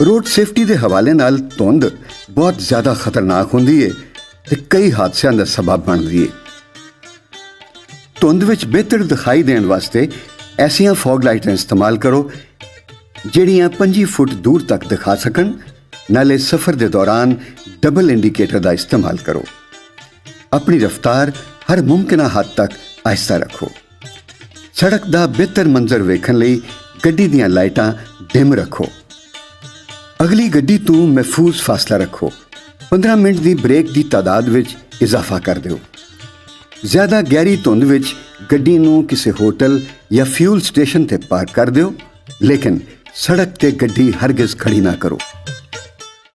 Road safety ਦੇ ਹਵਾਲੇ ਨਾਲ ਧੁੰਦ ਬਹੁਤ ਜ਼ਿਆਦਾ ਖਤਰਨਾਕ ਹੁੰਦੀ ਹੈ ਤੇ ਕਈ ਹਾਦਸਿਆਂ ਦਾ ਸਬਬ ਬਣਦੀ ਹੈ। ਧੁੰਦ ਵਿੱਚ ਬਿਹਤਰ ਦਿਖਾਈ ਦੇਣ ਵਾਸਤੇ ਐਸੀਆਂ ਫੌਗ ਲਾਈਟਾਂ ਇਸਤੇਮਾਲ ਕਰੋ ਜਿਹੜੀਆਂ 25 ਫੁੱਟ ਦੂਰ ਤੱਕ ਦਿਖਾ ਸਕਣ। ਨਾਲੇ ਸਫ਼ਰ ਦੇ ਦੌਰਾਨ ਡਬਲ ਇੰਡੀਕੇਟਰ ਦਾ ਇਸਤੇਮਾਲ ਕਰੋ। ਆਪਣੀ ਰਫ਼ਤਾਰ ਹਰ ਮੁਮਕਿਨਾ ਹੱਦ ਤੱਕ ਆਹਿਸਤਾ ਰੱਖੋ। ਸੜਕ ਦਾ ਬਿਹਤਰ ਮੰਜ਼ਰ ਵੇਖਣ ਲਈ ਗੱਡੀ ਦੀਆਂ ਲਾਈਟਾਂ ਡਿਮ ਰੱਖੋ। ਅਗਲੀ ਗੱਡੀ ਤੋਂ ਮਹਿਫੂਜ਼ ਫਾਸਲਾ ਰੱਖੋ। 15 ਮਿੰਟ ਦੀ ਬ੍ਰੇਕ ਦੀ ਤਾਦਾਦ ਵਿੱਚ ਇਜ਼ਾਫਾ ਕਰ ਦਿਓ। ਜ਼ਿਆਦਾ ਗਹਿਰੀ ਧੁੰਦ ਵਿੱਚ ਗੱਡੀ ਨੂੰ ਕਿਸੇ ਹੋਟਲ ਜਾਂ ਫਿਊਲ ਸਟੇਸ਼ਨ ਤੇ ਪਾਰਕ ਕਰ ਦਿਓ, ਲੇਕਿਨ ਸੜਕ ਤੇ ਗੱਡੀ ਹਰਗਿਜ਼ ਖੜੀ ਨਾ ਕਰੋ।